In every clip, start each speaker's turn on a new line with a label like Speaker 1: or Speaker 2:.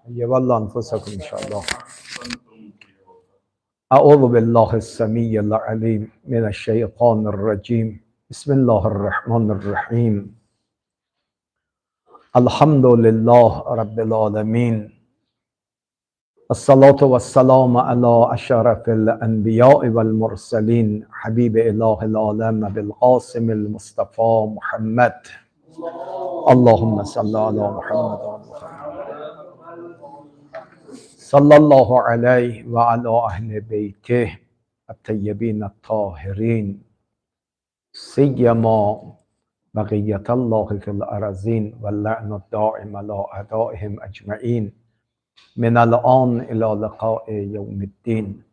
Speaker 1: يولى أنفسكم إن شاء الله. أعوذ بالله السميع العليم من الشيطان الرجيم. بسم الله الرحمن الرحيم. الحمد لله رب العالمين. الصلاة والسلام على أشرف الأنبياء والمرسلين حبيب إله العالم بالقاسم المصطفى محمد. اللهم صل على محمد صلى الله عليه وعلى أهل بيته الطيبين الطاهرين سيما بقية الله في الأرضين واللعن الدائم على أعدائهم أجمعين من الآن إلى لقاء يوم الدين.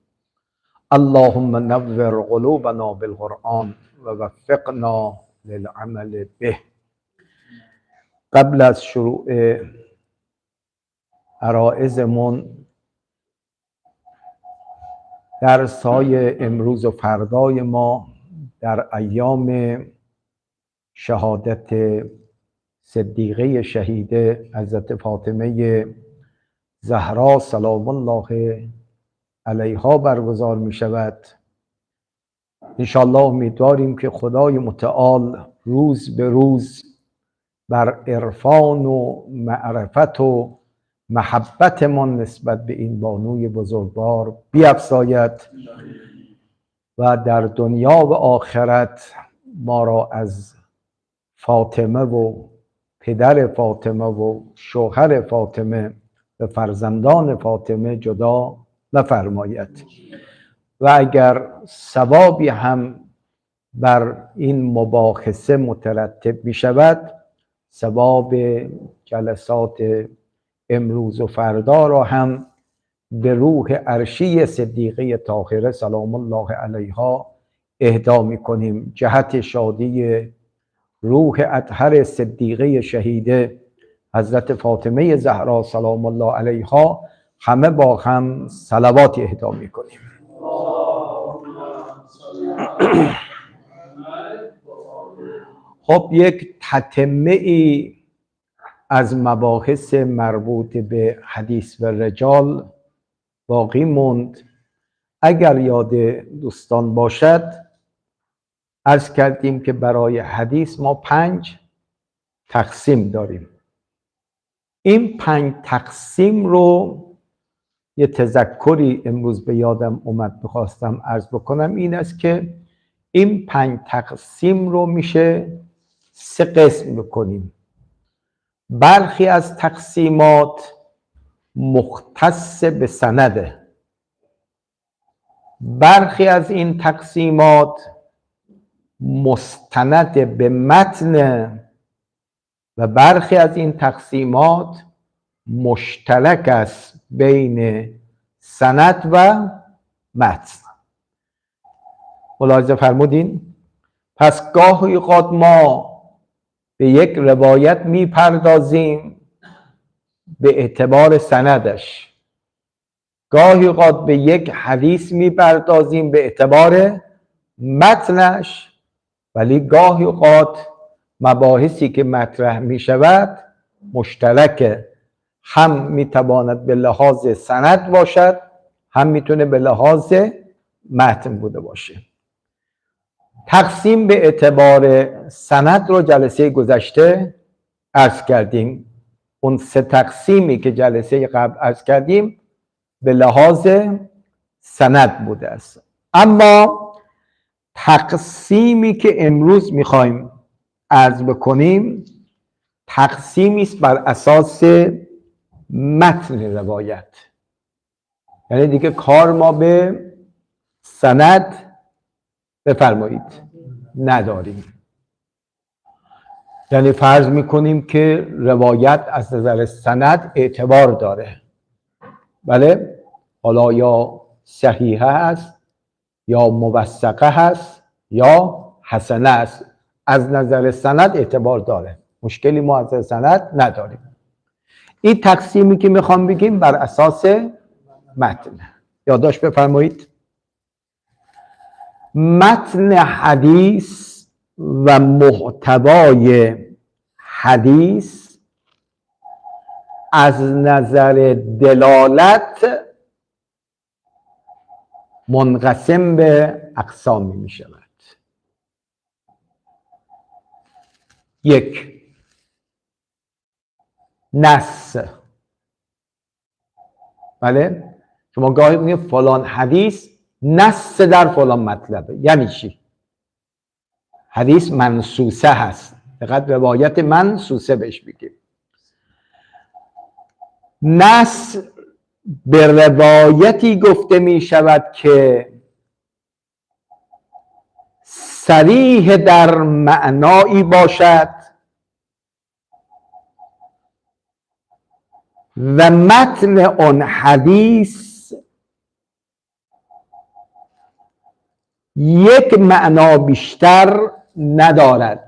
Speaker 1: اللهم نور قلوبنا بالقرآن ووفقنا للعمل به. قبل از شروع عرائضمون درس‌های امروز و فردای ما در ایام شهادت صدیقه شهیده حضرت فاطمه زهرا سلام الله علیها برگزار می شود. انشاءالله امیدواریم که خدای متعال روز به روز بر عرفان و معرفت و محبتمان نسبت به این بانوی بزرگوار بیفزاید و در دنیا و آخرت ما را از فاطمه و پدر فاطمه و شوهر فاطمه و فرزندان فاطمه جدا نفرماید و اگر ثوابی هم بر این مباحثه مترتب می شود، ثواب جلسات امروز و فردا را هم به روح عرشی صدیقه طاهره سلام الله علیها اهدا می کنیم جهت شادی روح اطهر صدیقه شهیده حضرت فاطمه زهرا سلام الله علیها. همه با هم صلوات اهدا می کنیم. خب یک تتمه ای از مباحث مربوط به حدیث و رجال باقی موند. اگر یاد دوستان باشد عرض کردیم که برای حدیث ما 5 تقسیم داریم. این 5 تقسیم رو یه تذکری امروز به یادم اومد میخواستم عرض بکنم، این است که این 5 تقسیم رو میشه 3 قسم بکنیم. برخی از تقسیمات مختص به سنده، برخی از این تقسیمات مستند به متن و برخی از این تقسیمات مشترک است بین سند و متن. ملاحظه فرمودین؟ پس گاهی اوقات ما به یک روایت میپردازیم به اعتبار سندش، گاهی اوقات به یک حدیث میپردازیم به اعتبار متنش، ولی گاهی اوقات مباحثی که مطرح میشود مشترک، هم میتواند به لحاظ سند باشد، هم میتونه به لحاظ متن بوده باشه. تقسیم به اعتبار سند رو جلسه گذشته عرض کردیم. اون 3 تقسیمی که جلسه قبل عرض کردیم به لحاظ سند بوده است. اما تقسیمی که امروز میخوایم عرض بکنیم تقسیمی است بر اساس متن روایت، یعنی دیگه کار ما به سند بفرمایید نداریم. یعنی فرض میکنیم که روایت از نظر سند اعتبار داره، بله، حالا یا صحیحه هست یا موثقه هست یا حسنه است، از نظر سند اعتبار داره، مشکلی ما از نظر سند نداریم. این تقسیمی که میخوام بگیم بر اساس متن. یادداشت بفرمایید. متن حدیث و محتوای حدیث از نظر دلالت منقسم به اقسامی می شود. یک، نص. بله، شما گاهی میگید فلان حدیث نص در فلان مطلبه. یعنی چی؟ حدیث منصوصه هست. فقط روایت منصوصه بهش میگیم. نص به روایتی گفته می شود که صریح در معنایی باشد و متن آن حدیث یک معنا بیشتر ندارد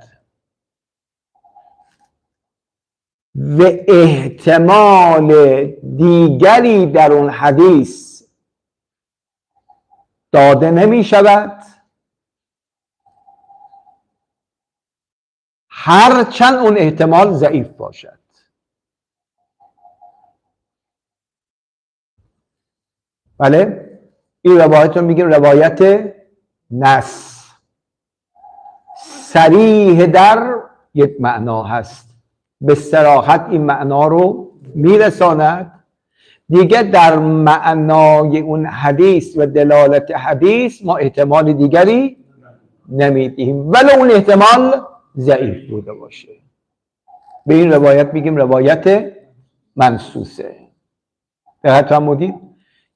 Speaker 1: و احتمال دیگری در اون حدیث داده نمی شود، هرچند اون احتمال ضعیف باشد. بله، این روایت رو میگیم روایت نص. صریح در یک معنا هست، به صراحت این معنا رو میرساند، دیگه در معنای اون حدیث و دلالت حدیث ما احتمال دیگری نمیدیم ولی اون احتمال ضعیف بوده باشه. به این روایت میگیم روایت منصوصه. دقت فرمودید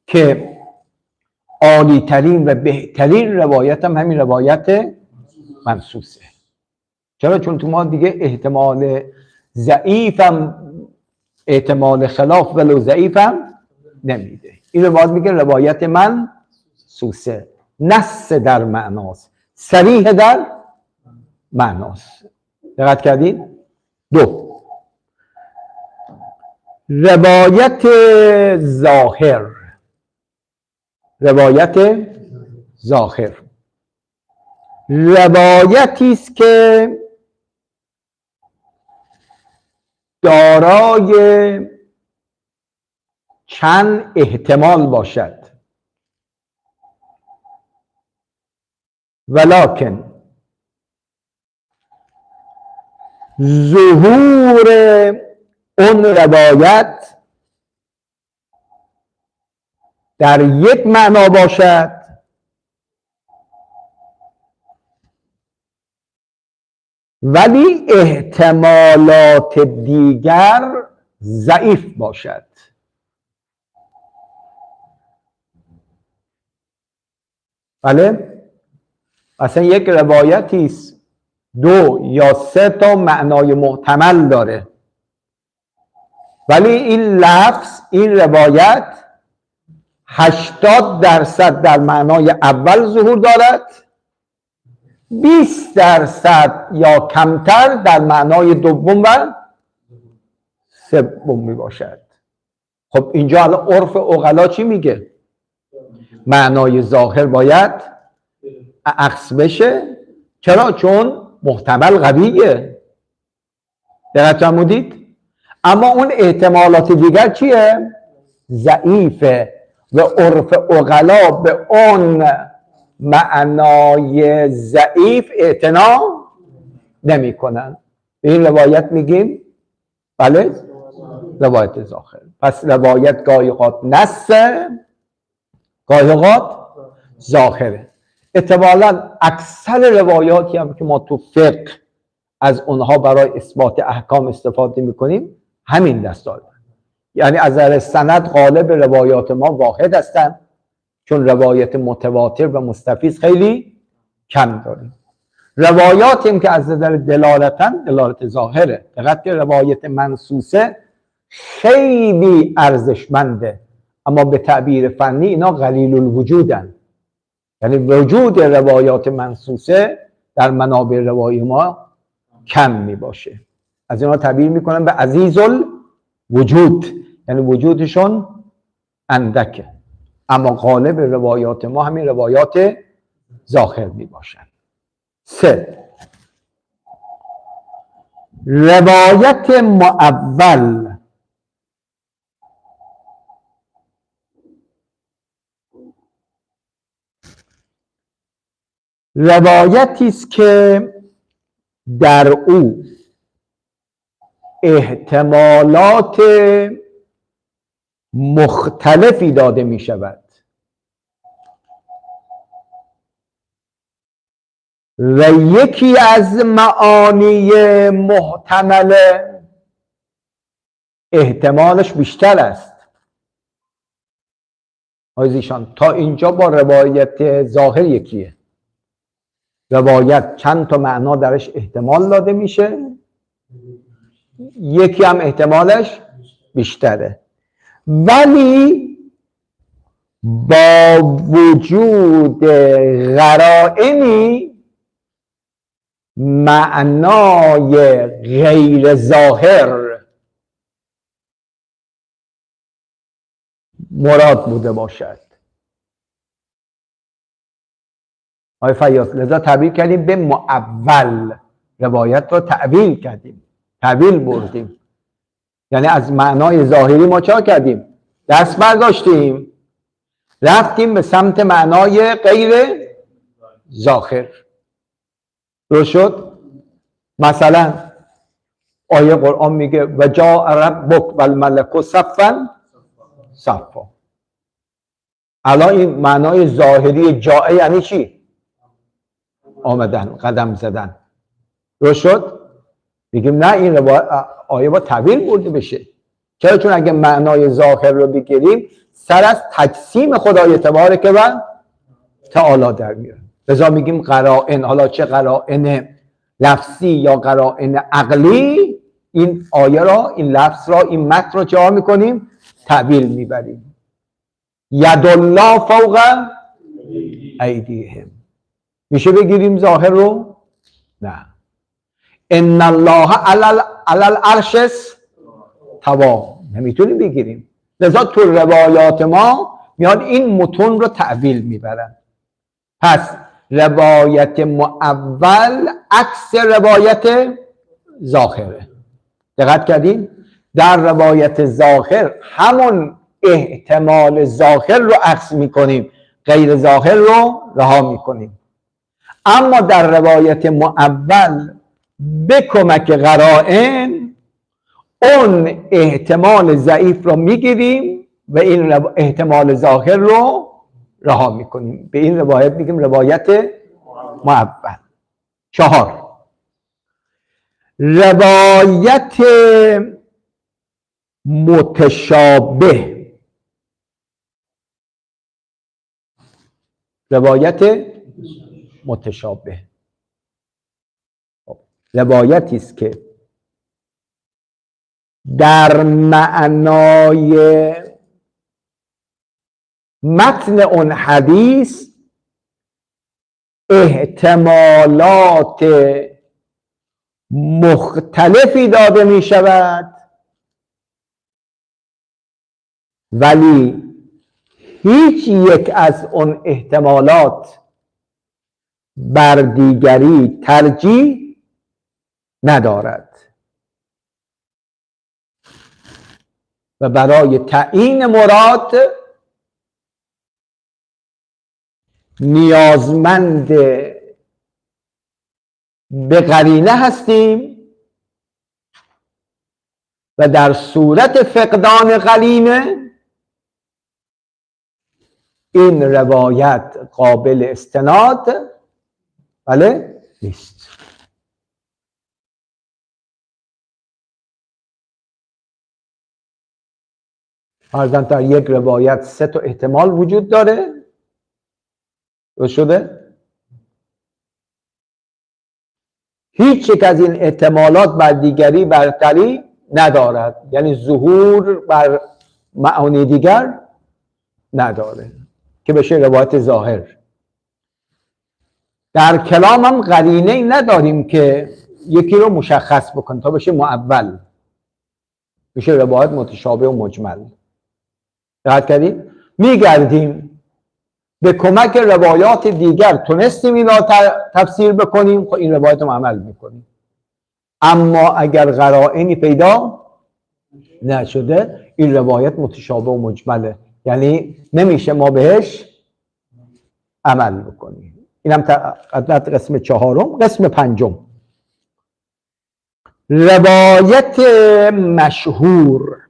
Speaker 1: که عالی ترین و بهترین روایت هم همین روایت منصوصه. چرا؟ چون تو ما دیگه احتمال ضعیفم، احتمال خلاف ولو ضعیفم نمیده. این روایت میگه روایت منصوصه، نص در معناست، صریح در معناست. دقت کردید؟ دو، روایت ظاهر. روایت ظاهر روایتی است که دارای چند احتمال باشد ولکن ظهور اون روایت در یک معنا باشد ولی احتمالات دیگر ضعیف باشد. بله، مثلا یک روایتی است دو یا سه تا معنای محتمل داره ولی این لفظ، این روایت 80% در معنای اول ظهور دارد، 20% یا کمتر در معنای دوم و سوم می باشد. خب اینجا الان عرف عقلا چی میگه؟ معنای ظاهر باید عکس بشه. چرا؟ چون محتمل قویه. دقت فرمودید؟ اما اون احتمالات دیگر چیه؟ ضعیفه و عرف عقلا به اون معنای ضعیف اعتنا نمی کنن. به این روایت میگیم بله روایت ظاهر. پس روایت گاهی اوقات نصه، گاهی اوقات ظاهره. احتمالاً اکثر روایاتی هم که ما تو فقه از اونها برای اثبات احکام استفاده میکنیم همین دست دارن. یعنی از نظر سند غالب روایات ما واحد هستند چون روایت متواتر و مستفیض خیلی کم داریم. روایاتیم که از نظر دلالتن دلالت ظاهره. فقط که روایت منصوصه خیلی ارزشمنده اما به تعبیر فنی اینا قلیل الوجودن. یعنی وجود روایات منصوصه در منابع روایی ما کم می باشه. از اینا تعبیر میکنن به عزیز الوجود، یعنی وجودشون اندکه. اما غالب روایات ما همین روایات ظاهر می باشن. 3. روایت مؤول روایتی است که در او احتمالات مختلفی داده می شود و یکی از معانی محتمل احتمالش بیشتر است. آیزیشان تا اینجا با روایت ظاهر یکیه. روایت چند تا معنا درش احتمال داده میشه، یکی هم احتمالش بیشتره، ولی با وجود قرائنی معنای غیر ظاهر مراد بوده باشد. آقای فیاض لذا تعبیر کردیم به مؤول، روایت رو تعبیر کردیم، تعبیر بردیم، یعنی از معنای ظاهری ما چا کردیم؟ دست برداشتیم رفتیم به سمت معنای غیر ظاهر. درست شد؟ مثلا آیه قرآن میگه و جاء ربک والملک صفا صفا. الان این معنای ظاهری جاء یعنی چی؟ آمدن، قدم زدن. درست شد؟ میگیم نه، این آیه با تعبیر برده بشه. چرا؟ چون اگه معنای ظاهر رو بگیریم سر از تجسیم خدای تبارک و تعالی در میاره. لذا میگیم قرائن، حالا چه قرائن لفظی یا قرائن عقلی، این آیه را، این لفظ را، این متن را چه میکنیم؟ تعبیر میبریم. ید الله فوق ایدیهم. میشه بگیریم ظاهر رو؟ نه. ان الله علی العرش استوی، نمیتونیم بگیریم. لذا تو روایات ما میاد این متون رو تعبیر میبرن. پس روایت مؤول عکس روایت ظاهره. دقت کردین؟ در روایت ظاهر همون احتمال ظاهر رو عکس میکنیم، غیر ظاهر رو رها میکنیم. اما در روایت مؤول به کمک قرائن اون احتمال ضعیف رو میگیریم و این احتمال ظاهر رو رها میکنیم. به این روایت میگیم روایت مؤول. 4. روایت متشابه. روایت متشابه روایتی است که در معنای متن اون حدیث احتمالات مختلفی داده می شود، ولی هیچ یک از اون احتمالات بر دیگری ترجیح ندارد و برای تعیین مراد نیازمند به قرینه هستیم و در صورت فقدان قرینه این روایت قابل استناد بله نیست. فرضاً در یک روایت 3 تا احتمال وجود داره. درست شده؟ هیچ یک از این احتمالات بر دیگری برتری ندارد، یعنی ظهور بر معانی دیگر نداره که بشه روایت ظاهر. در کلام هم قرینه ای نداریم که یکی رو مشخص بکن تا بشه مؤول، بشه روایت متشابه و مجمل. دقت کردید؟ میگردیم به کمک روایات دیگر تونستیم این را تفسیر بکنیم، خب این روایت رو عمل میکنیم. اما اگر قرائنی پیدا نشده این روایت متشابه و مجمله، یعنی نمیشه ما بهش عمل بکنیم. اینم قسم چهارم. قسم پنجم، روایت مشهور.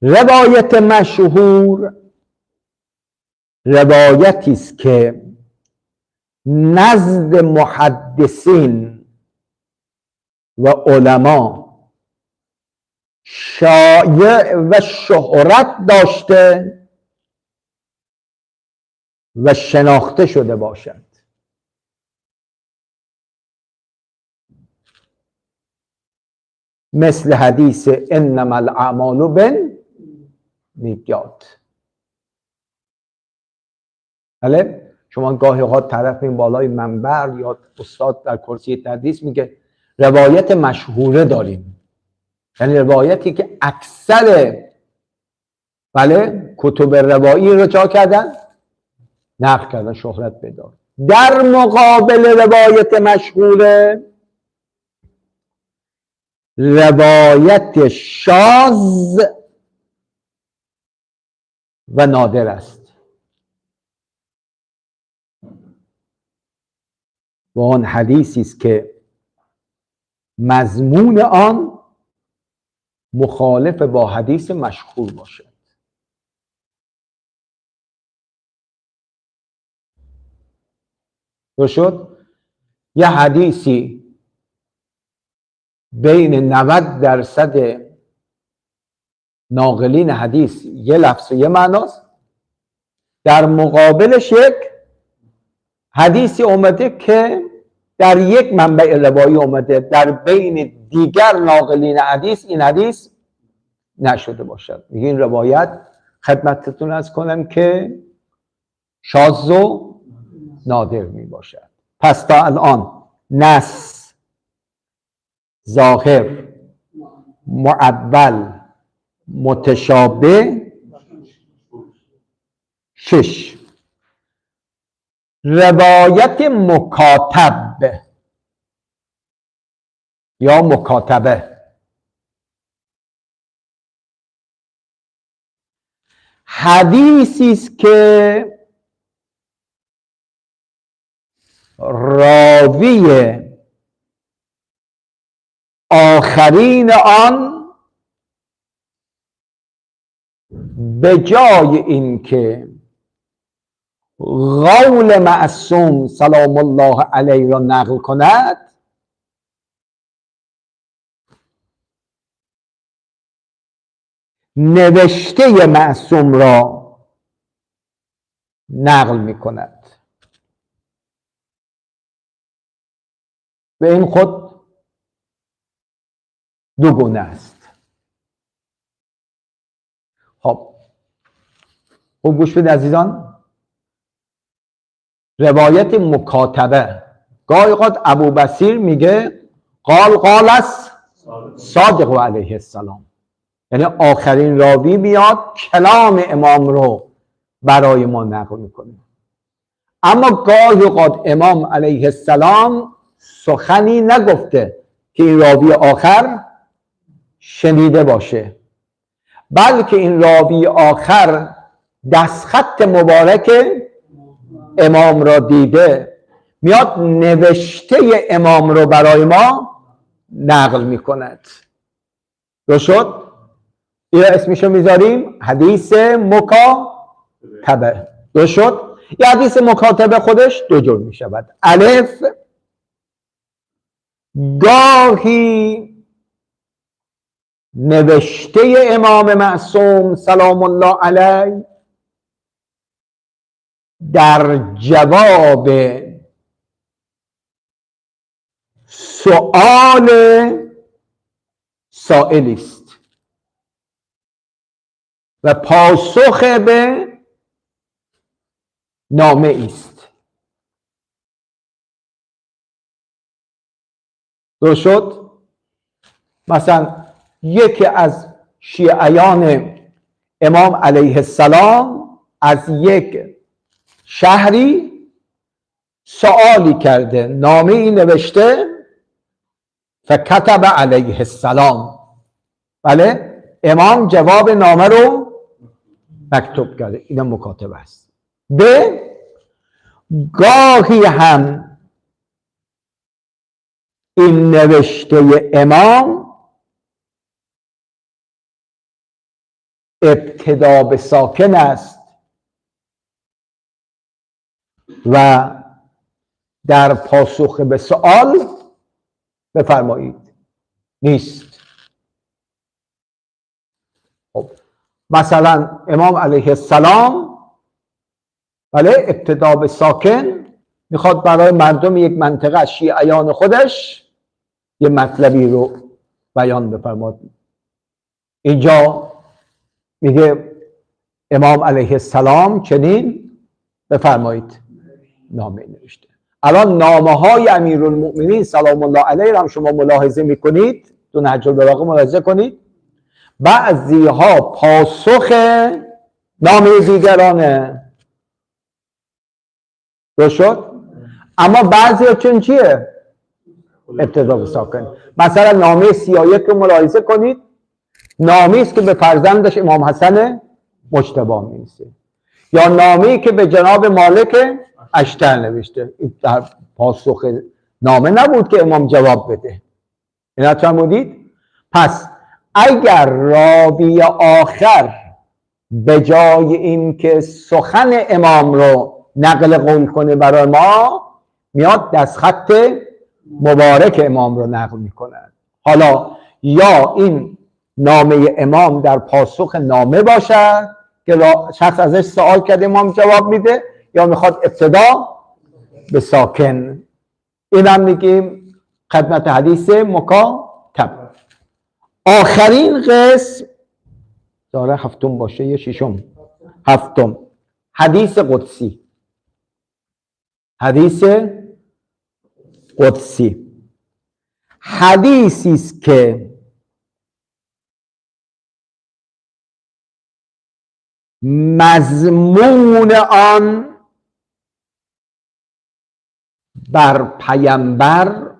Speaker 1: روایت مشهور روایتی است که نزد محدثین و علما شایع و شهرت داشته و شناخته شده باشد. مثل حدیث انما الاعمال بالنیات. بله، شما گاهی اوقات طرف این بالای منبر یا استاد در کرسی تدریس میگه روایت مشهوره داریم، یعنی روایتی که اکثر کتب روایی رو چا کردن؟ نقل کردن، شهرت پیدا. در مقابل روایت مشهوره روایت شاذ و نادر است و آن حدیثی است که مضمون آن مخالف با حدیث مشهور باشد. تو شد یه حدیثی بین 90% ناقلین حدیث یه لفظ و یه معناست، در مقابلش یک حدیثی اومده که در یک منبع روایی اومده، در بین دیگر ناقلین حدیث این حدیث نشده باشد. میگه این روایت خدمتتون عرض کنم که شاذ و نادر می باشد. پس تا الان نص، ظاهر، معول، متشابه، 6. روایت مکاتب یا مکاتبه. حدیثی است که راوی آخرین آن به جای اینکه قول معصوم سلام الله علیه را نقل کند، نوشته معصوم را نقل می کند و این خود دو گونه است. خب خوب گوش بدید عزیزان. روایت مکاتبه، گاهی اوقات ابو بصیر میگه قال است صادق علیه السلام، یعنی آخرین راوی میاد کلام امام رو برای ما نقل میکنه. اما گاهی اوقات امام علیه السلام سخنی نگفته که این راوی آخر شنیده باشه، بلکه این راوی آخر دستخط مبارک امام را دیده، میاد نوشته امام رو برای ما نقل میکند. درست شد؟ این اسمشو میذاریم حدیث مکاتبه. درست شد؟ یه حدیث مکاتبه خودش دو جور میشود. الف، گاهی نوشته امام معصوم سلام الله علیه در جواب سؤال سائلی است و پاسخ به نامه است. درست شد؟ مثلا یکی از شیعیان امام علیه السلام از یک شهری سوالی کرده، نامه ای نوشته، فکتب علیه السلام. بله، امام جواب نامه رو مکتوب کرده. این مکاتبه است. به گاهی هم این نوشته امام ابتدا به ساکن است و در پاسخ به سؤال بفرمایید نیست. خب مثلا امام علیه السلام بله ابتدا به ساکن میخواد برای مردم یک منطقه از شیعیان خودش یه مطلبی رو بیان بفرماد. اینجا میگه امام علیه السلام چنین بفرمایید نامه نوشته. الان نامه های امیرالمؤمنین سلام الله علیه را هم شما ملاحظه میکنید، تو نهج البلاغه ملاحظه کنید، بعضی ها پاسخ نامه دیگرانه درست شد، اما بعضی ها چون چیه؟ ابتدا به ساکن. مثلا نامه 31 رو ملاحظه کنید، نامه است که به فرزندش امام حسن مجتبی می‌نویسه، یا نامه‌ای که به جناب مالک اشتر نوشته. در پاسخ نامه نبود که امام جواب بده. اینا فرمودید. پس اگر راوی آخر به جای این که سخن امام رو نقل قول کنه برای ما، میاد دستخط مبارک امام رو نقل میکنه. حالا یا این نامه امام در پاسخ نامه باشد که شخص ازش سوال کرده امام جواب میده، یا میخواد ابتدا به ساکن. این هم میگیم خدمت حدیث مکاتب. آخرین قسم داره هفتم باشه یا ششم؟ هفتم، حدیث قدسی. حدیث قدسی حدیثی است که مضمون آن بر پیامبر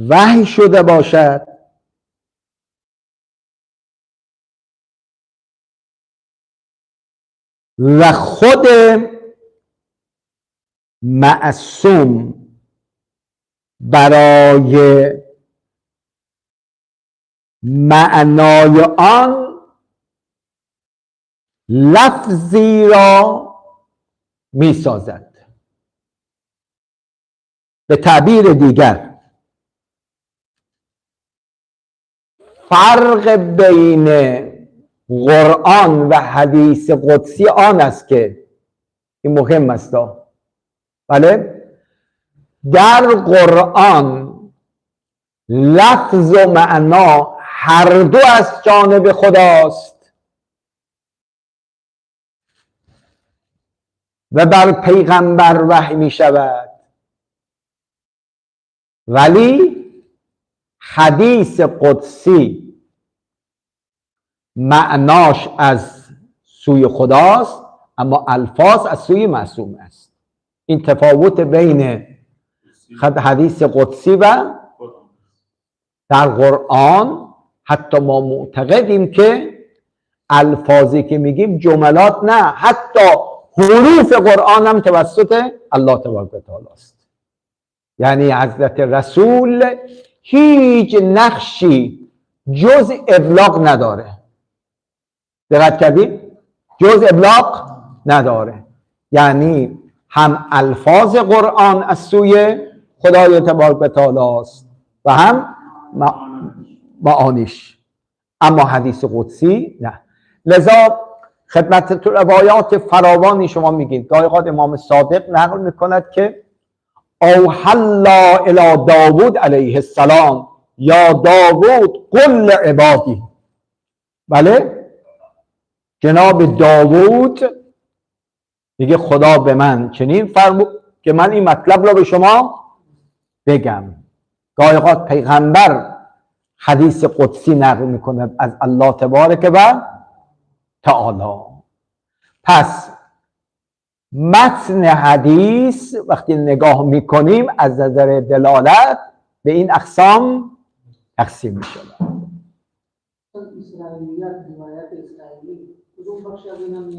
Speaker 1: وحی شده باشد و خود معصوم برای معنای آن لفظی را می سازد. به تعبیر دیگر فرق بین قرآن و حدیث قدسی آن است که این مهم است. بله، در قرآن لفظ و معنا هر دو از جانب خداست و بر پیغمبر وحی می شود، ولی حدیث قدسی معناش از سوی خداست اما الفاظ از سوی معصوم است. این تفاوت بین حدیث قدسی و در قرآن. حتی ما معتقدیم که الفاظی که میگیم جملات نه، حتی حروف قرآن هم توسط الله تبارک و تعالی است. یعنی حضرت رسول هیچ نقشی جز ابلاغ نداره. دقت کردید؟ جز ابلاغ نداره. یعنی هم الفاظ قرآن از سوی خدای تبارک و تعالی است و هم معانیش، اما حدیث قدسی نه. لذا خدمت تو روایات فراوانی شما میگید. گاهی اوقات امام صادق نقل میکند که اوحی الله الی داوود علیه السلام یا داوود قل عبادی. بله، جناب داوود میگه خدا به من چنین فرمود که من این مطلب را به شما بگم. گاهی اوقات پیغمبر حدیث قدسی نقل میکند از الله تبارک و تعالی. پس متن حدیث وقتی نگاه میکنیم از نظر دلالت به این اقسام تقسیم می شود.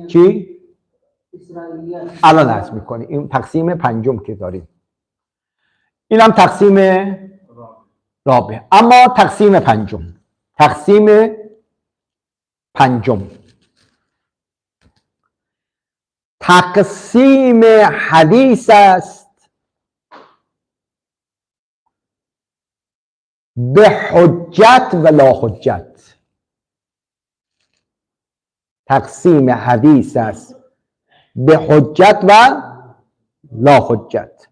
Speaker 1: چی؟ الان عرض میکنی. این تقسیم پنجم که داریم، این هم تقسیم رابع. اما تقسیم پنجم، تقسیم حدیث است به حجت و لا حجت. تقسیم حدیث است به حجت و لا حجت.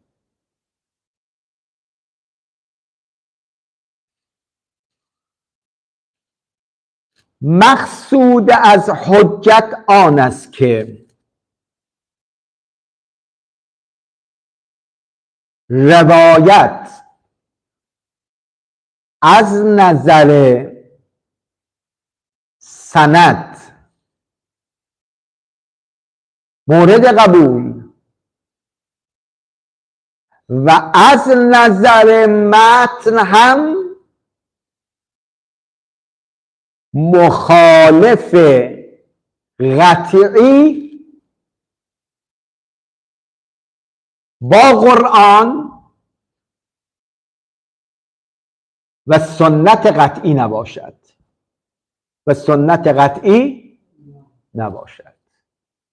Speaker 1: مقصود از حجت آن است که روایت از نظر سند مورد قبول و از نظر متن هم مخالف قطعی با قرآن و سنت قطعی نباشد.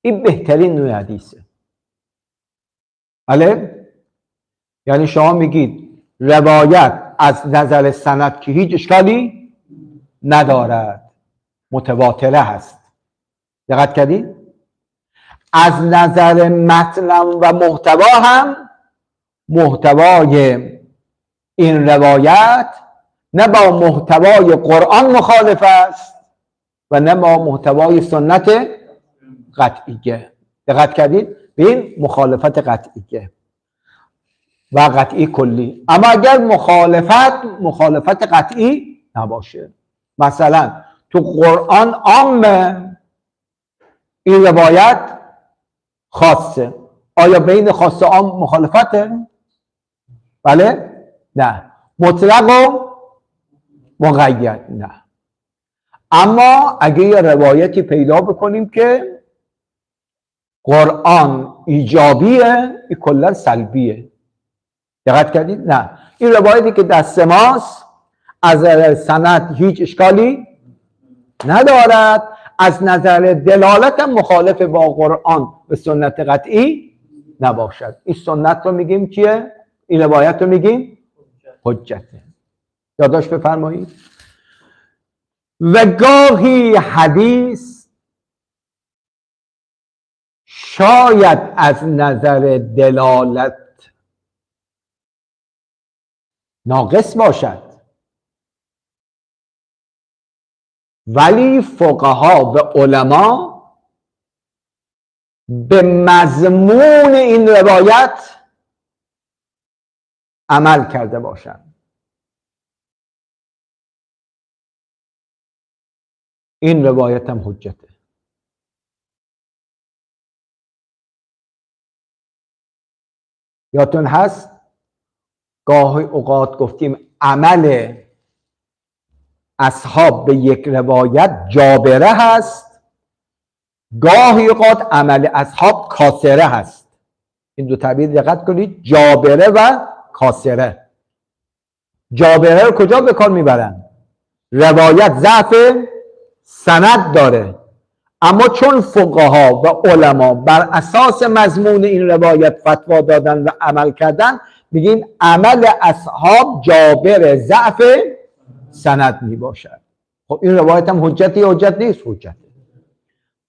Speaker 1: این بهترین نوع حدیثه. بله؟ یعنی شما میگید روایت از نظر سند که هیچ اشکالی ندارد، متواتره هست. دقت کردید؟ از نظر متن و محتوا هم محتوای این روایت نه با محتوای قرآن مخالف است و نه با محتوای سنت قطعیه. دقت کردید؟ به این مخالفت قطعیه و قطعی کلی. اما اگر مخالفت قطعی نباشه، مثلا تو قرآن عامه، این روایت خاصه، آیا بین خاص و عام مخالفته؟ بله؟ نه. مطلق و مقید؟ نه. اما اگه یه روایتی پیدا بکنیم که قرآن ایجابیه، این کلا سلبیه. دقت کردید؟ نه. این روایتی که دست ماست از نظر سند هیچ اشکالی ندارد، از نظر دلالت مخالف با قرآن و سنت قطعی نباشد. این سنت رو میگیم چیه؟ این روایت رو میگیم حجته. یادداشت بفرمایید. و گاهی حدیث شاید از نظر دلالت ناقص باشد، ولی فقها و علما به مضمون این روایت عمل کرده باشند. این روایت هم حجته. یادتون هست گاهی اوقات گفتیم عمل اصحاب به یک روایت جابره هست، گاهی اوقات عمل اصحاب کاسره هست. این دو تعبیر دقت کنید، جابره و کاسره. جابره رو کجا به کار میبرن؟ روایت ضعف سند داره، اما چون فقها و علما بر اساس مضمون این روایت فتوا دادن و عمل کردن، میگین عمل اصحاب جابر ضعف سند میباشد. خب این روایت هم حجتی حجت نیست؟ حجته.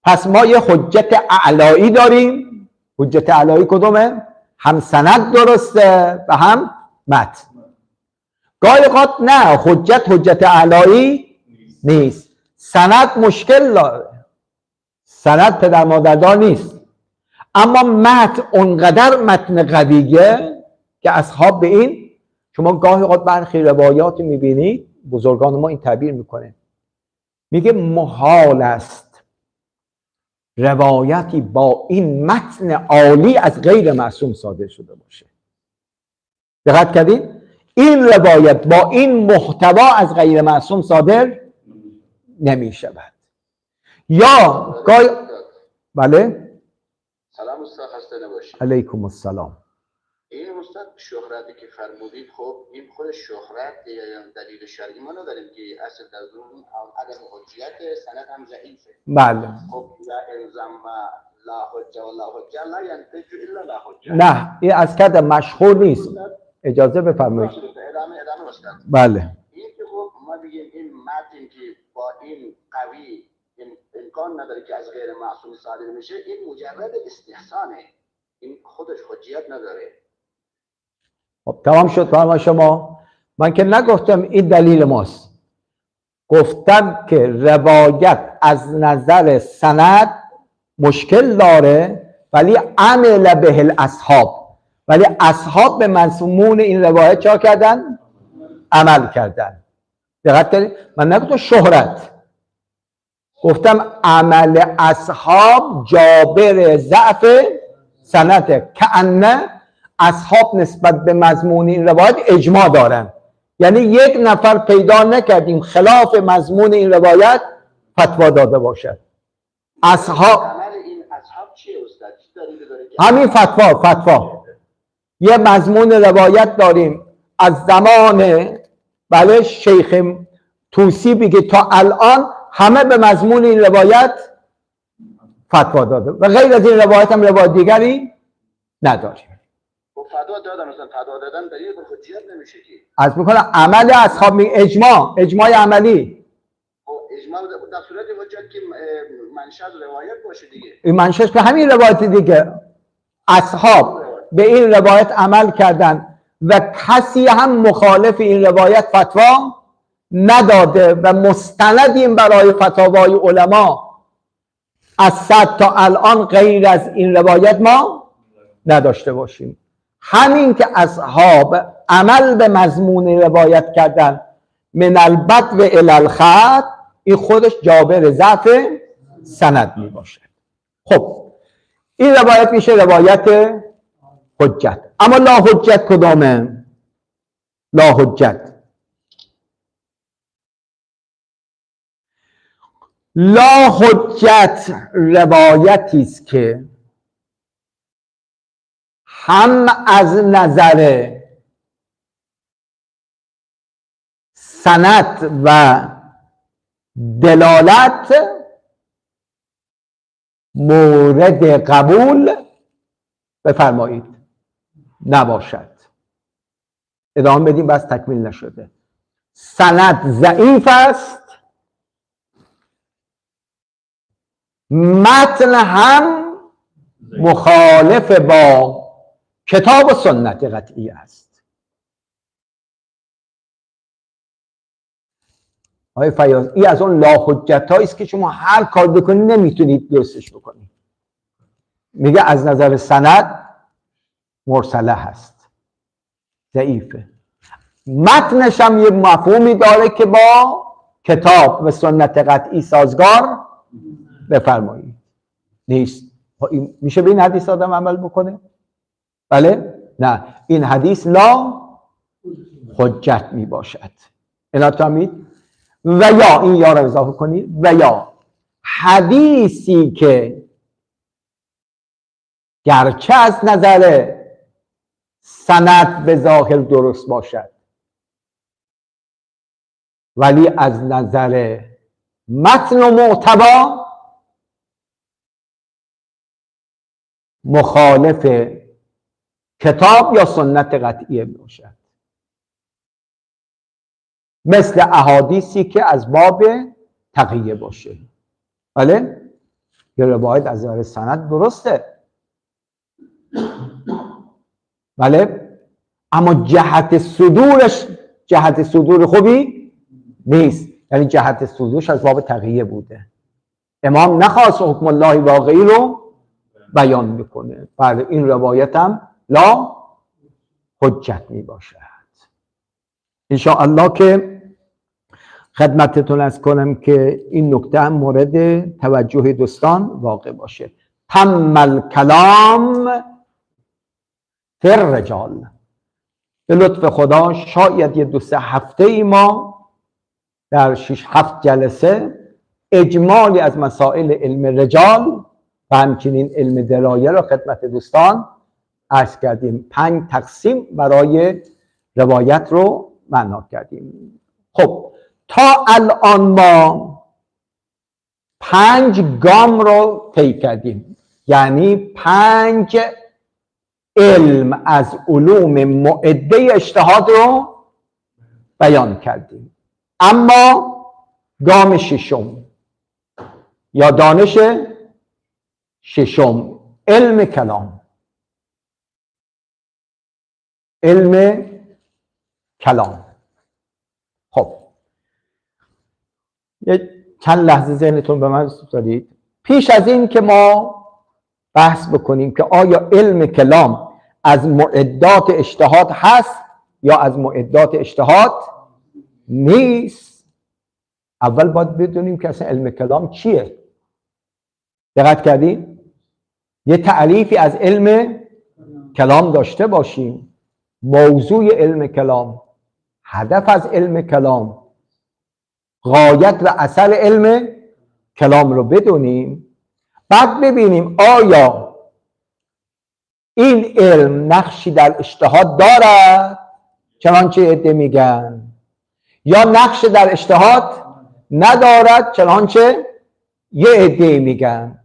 Speaker 1: پس ما یه حجت اعلایی داریم. حجت اعلایی کدومه؟ هم سند درسته و هم متن. گاهی اوقات نه، حجت اعلایی نیست، سند مشکل داره، سند پدر مادردار نیست، اما متن اونقدر متن قویه که اصحاب به این، شما گاهی اوقات برخی روایات میبینید بزرگان ما این تعبیر میکنه، میگه محال است روایتی با این متن عالی از غیر معصوم صادر شده باشه. دقت کردید؟ این روایت با این محتوا از غیر معصوم صادر نمی شود. یا بله.
Speaker 2: سلام استاد، خسته نباشید.
Speaker 1: علیکم السلام.
Speaker 2: این استاد شهرتی که فرمودید، خب این خود شهرت دلیل شرعی ما نداریم که اصل در اون عدم حجیت سند هم ضعیفه.
Speaker 1: بله.
Speaker 2: خب لا الزم لا حجه و لا حجه لا ينتج الا لا حجه.
Speaker 1: نه این از کد مشهور نیست. اجازه بفرمایید.
Speaker 2: ادامه استاد.
Speaker 1: بله.
Speaker 2: این که خب ما بگیم این متن که با این قوی امکان نداره که از غیر معصوم صادر میشه، این مجرد استحسانه، این خودش حجیت نداره.
Speaker 1: خب تمام شد فرما شما. من که نگفتم این دلیل ماست، گفتم که روایت از نظر سند مشکل داره ولی عمل به الاصحاب، ولی اصحاب به مضمون این روایت چا کردن؟ عمل کردن. دقت کردید؟ من نگفتم شهرت، گفتم عمل اصحاب جابر ضعف سند. کأنه اصحاب نسبت به مضمون این روایت اجماع دارن، یعنی یک نفر پیدا نکردیم خلاف مضمون این روایت فتوا داده باشد. اصحاب
Speaker 2: عمل این اصحاب چیه استاد؟
Speaker 1: همین فتوا یه مضمون روایت داریم از زمان بله شیخ توسی بگه تا الان همه به مضمون این روایت فتوا داده و غیر از این روایت هم روایت دیگری نداریم.
Speaker 2: فتوا دادن مثلا فتوا دادن دلیل بر حجیت نمیشه که.
Speaker 1: از میکنم عمل اصحاب اجماع عملی.
Speaker 2: اجماع در صورت حجت که منشأ روایت باشه دیگه.
Speaker 1: این منشأش که همین روایت دیگه. اصحاب به این روایت عمل کردن و کسی هم مخالف این روایت فتوا نداده و مستندیم برای فتاوای علما از 100 تا الان غیر از این روایت ما نداشته باشیم. همین که اصحاب عمل به مضمون روایت کردن من البدو الی الخط، این خودش جابر ضعف سند می باشه. خب این روایت میشه روایت حجت. اما لا حجت کدامه؟ لا حجت روایتی است که هم از نظر سند و دلالت مورد قبول بفرمایید نباشد. ادامه بدیم بس تکمیل نشده. سند ضعیف است، متن هم مخالف با کتاب و سنت قطعی است. آقای فیاض این از اون لا حجت هایی است که شما هر کار بکنید نمیتونید درستش بکنید. میگه از نظر سند مرسله هست، ضعیفه، متنش هم یه مفهومی داره که با کتاب و سنت قطعی سازگار بفرمایید نیست. میشه به این حدیث آدم عمل بکنه؟ بله؟ نه، این حدیث لا حجت می باشد. اناتامید و یا این یا رو اضافه کنید و یا حدیثی که گرچه از نظر سند به ظاهر درست باشد ولی از نظر متن و محتوا مخالف کتاب یا سنت قطعیه باشد، مثل احادیثی که از باب تقیه باشه. بله؟ یه روایت از نظر سند درسته، بله، اما جهت صدورش جهت صدور خوبی نیست، یعنی جهت صدورش از باب تقیه بوده. امام نخواست حکم الله واقعی رو بیان میکنه. بله این روایت هم لا حجت می باشد. انشاءالله که خدمتتون از کنم که این نکته هم مورد توجه دوستان واقع باشه. تم الکلام فی الرجال. به لطف خدا شاید یه 2-3 هفته ای ما در 6-7 جلسه اجمالی از مسائل علم رجال و همچنین علم درایه را خدمت دوستان عرض کردیم. 5 تقسیم برای روایت رو معنا کردیم. خب تا الان ما 5 گام رو طی کردیم، یعنی 5 علم از علوم معده اجتهاد رو بیان کردیم. اما گام ششم یا دانش ششم، علم کلام. علم کلام. خب چند لحظه ذهنتون به من بسپارید. پیش از این که ما بحث بکنیم که آیا علم کلام از معدات اجتهاد هست یا از معدات اجتهاد نیست، اول باید بدونیم که اصلا علم کلام چیه. دقت کردین؟ یه تعریفی از علم کلام داشته باشیم، موضوع علم کلام، هدف از علم کلام، غایت و اصل علم کلام رو بدونیم. بعد ببینیم آیا این علم نقشی در اجتهاد دارد چنانچه عده میگن، یا نقش در اجتهاد ندارد چنانچه یه عده میگن.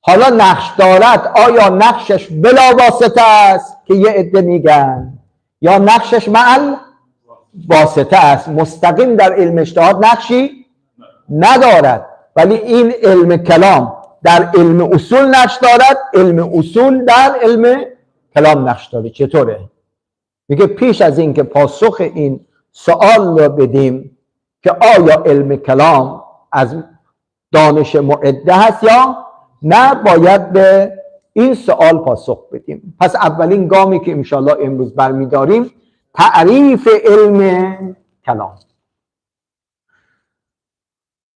Speaker 1: حالا نقش دارد، آیا نقشش بلا واسطه است که یه عده میگن، یا نقشش مع واسطه است، مستقیم در علم اجتهاد نقشی ندارد. ولی این علم کلام در علم اصول نقش دارد، علم اصول در علم کلام نقش داره. چطوره؟ میگه پیش از این که پاسخ این سوال رو بدیم که آیا علم کلام از دانش معده هست یا نه، باید به این سوال پاسخ بدیم. پس اولین گامی که انشاءالله امروز برمیداریم تعریف علم کلام.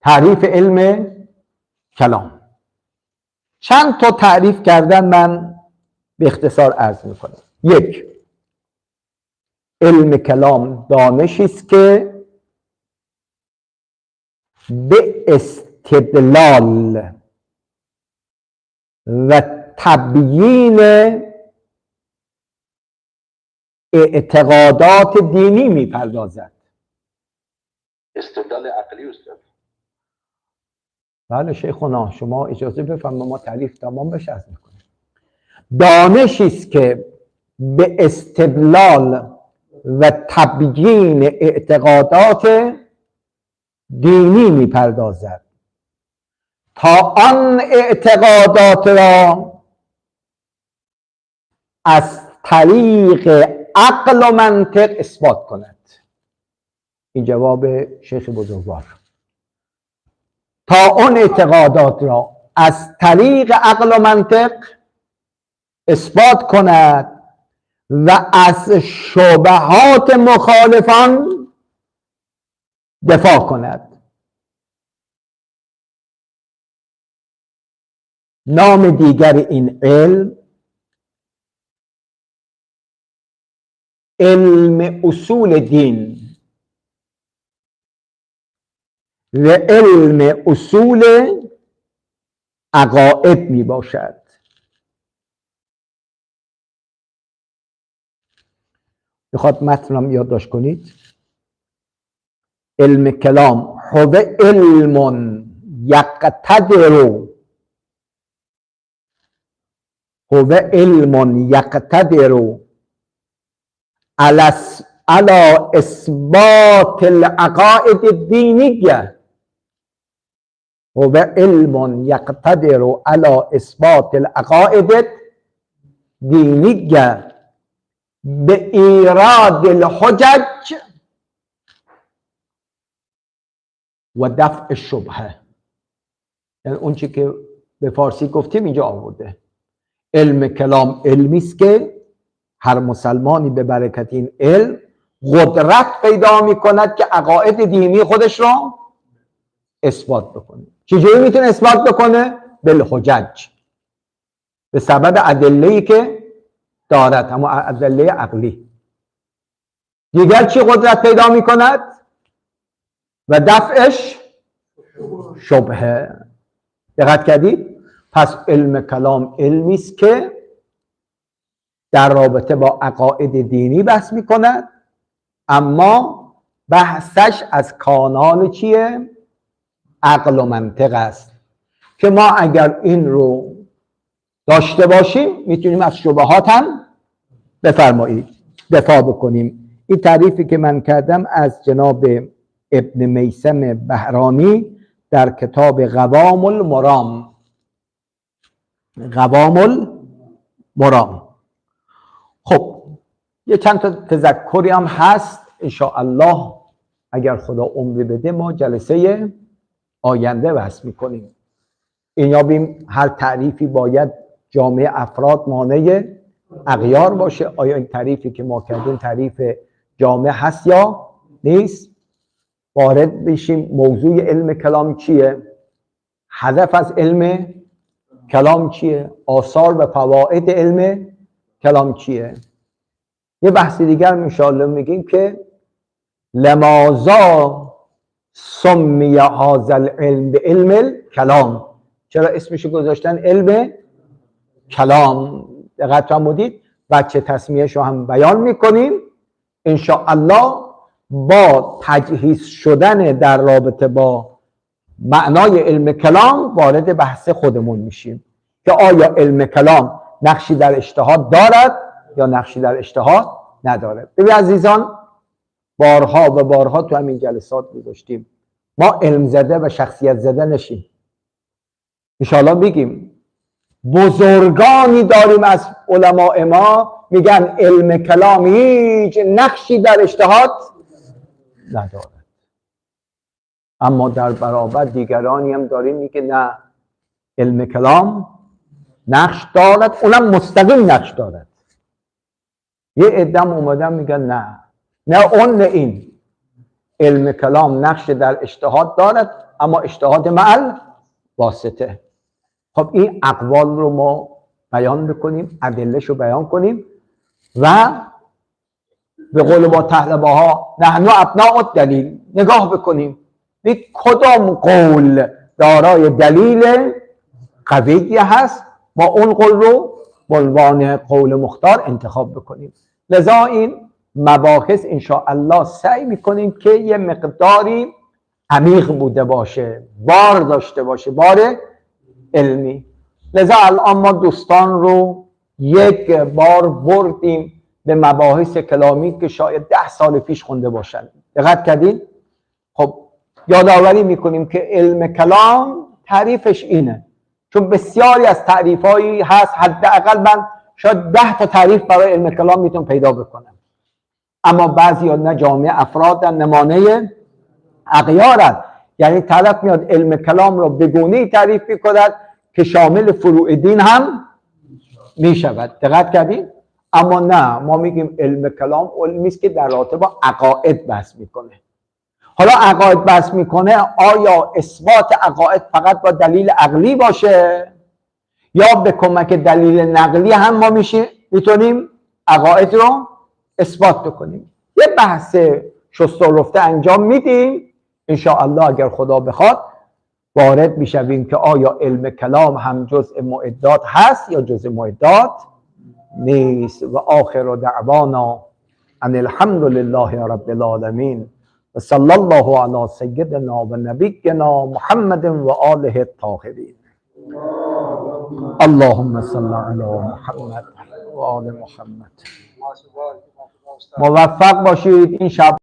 Speaker 1: تعریف علم کلام. چند تا تعریف کردن، من به اختصار عرض میکنم. 1. علم کلام دانشی است که به استدلال و تبیین اعتقادات دینی میپردازد.
Speaker 2: استدلال عقلی استاد.
Speaker 1: بله شیخنا، شما اجازه بفرمایید ما تعریف تمام بشه از میکنیم. دانشی است که به استدلال و تبیین اعتقادات دینی میپردازد تا آن اعتقادات را از طریق عقل و منطق اثبات کند. این جواب شیخ بزرگوار. تا آن اعتقادات را از طریق عقل و منطق اثبات کند و از شبهات مخالفان دفاع کند. نام دیگر این علم علم اصول دین و علم اصول عقاید می باشد. میخواد متنم یادداشت کنید. علم کلام هو علم یقتدر هو علم یقتدر على اثبات العقائد الدینیه. هو علم یقتدر على اثبات العقائد الدینیه به ایراد الحجج و دفع الشبهه. یعنی اون چی که به فارسی گفتیم اینجا آورده. علم کلام علمی است که هر مسلمانی به برکت این علم قدرت پیدا می کند که عقاید دینی خودش را اثبات بکنه. چجوری میتونه اثبات بکنه؟ بالحجج، به سبب ادله‌ای که دارد، اما ادله عقلی. دیگر چی قدرت پیدا می کند؟ و دفعش شبهه. دقت کردید؟ پس علم کلام علمی است که در رابطه با عقاید دینی بحث می کند، اما بحثش از کانال چیه؟ عقل و منطق است که ما اگر این رو داشته باشیم میتونیم از شبهات هم بفرمایید دفاع بکنیم. این تعریفی که من کردم از جناب ابن میثم بهرانی در کتاب قوام المرام. قوام المرام. خب یه چند تا تذکری هم هست، انشاءالله اگر خدا عمری بده ما جلسه آینده بحث میکنیم. اینا بیم هر تعریفی باید جامعه افراد مانع اغیار باشه. آیا این تعریفی که ما کردیم تعریف جامعه هست یا نیست؟ وارد بشیم موضوع علم کلام چیه، هدف از علم کلام چیه، آثار و فواید علم کلام چیه. یه بحث دیگر انشاءالله میگیم که لماذا سمی هذا العلم به علم الکلام، چرا اسمشو گذاشتن علم کلام. دقت فرمودید؟ بچه تسمیهشو هم بیان میکنیم انشاءالله. با تجهیز شدن در رابطه با معنای علم کلام وارد بحث خودمون میشیم که آیا علم کلام نقشی در اجتهاد دارد یا نقشی در اجتهاد ندارد. ببین عزیزان، بارها و بارها تو همین جلسات می‌گفتیم ما علم زده و شخصیت زده نشیم. انشاءالله میگیم بزرگانی داریم از علماء ما میگن علم کلام هیچ نقشی در اجتهاد ندارد، اما در برابر دیگرانی هم داریم میگه نه، علم کلام نقش دارد، اونم مستقیم نقش دارد. یه عدم اومدن میگن نه اون نه این، علم کلام نقش در اجتهاد دارد اما اجتهاد معل واسطه. خب این اقوال رو ما بیان بکنیم، ادلهش رو بیان کنیم و به قول با طلبه‌ها نحن ابناء الدلیل نگاه بکنیم به کدام قول دارای دلیل قوی هست ما اون قول رو به عنوان قول مختار انتخاب بکنیم. لذا این مباحث انشاءالله سعی میکنیم که یه مقداری عمیق بوده باشه، بار داشته باشه، بار علمی. لذا الان ما دوستان رو یک بار بردیم به مباحث کلامی که شاید 10 سال پیش خونده باشن. دقت کردین؟ خب یادآوری میکنیم که علم کلام تعریفش اینه، چون بسیاری از تعریفایی هست، حداقل من شاید 10 تا تعریف برای علم کلام میتونم پیدا بکنم، اما بعضی ها نه جامعه افرادن نه مانع اغیارن. یعنی طرف میاد علم کلام رو به گونه‌ای تعریف میکند که شامل فروع دین هم میشود. دقت کردین؟ اما نه، ما میگیم علم کلام علمی است که در رابطه با عقاید بحث میکنه. حالا عقاید بحث میکنه، آیا اثبات عقاید فقط با دلیل عقلی باشه یا به کمک دلیل نقلی هم ما میتونیم عقاید رو اثبات بکنیم. یه بحث شست و رفته انجام میدیم انشاءالله. اگر خدا بخواد وارد میشویم که آیا علم کلام هم جزء معدات هست یا جزء معدات نیست. و آخر دعوانا ان الحمد لله رب العالمین و صلی الله علی سیدنا و نبینا محمد و آله الطاهرین. اللهم صل علی محمد و آل محمد. موفق باشید این شب.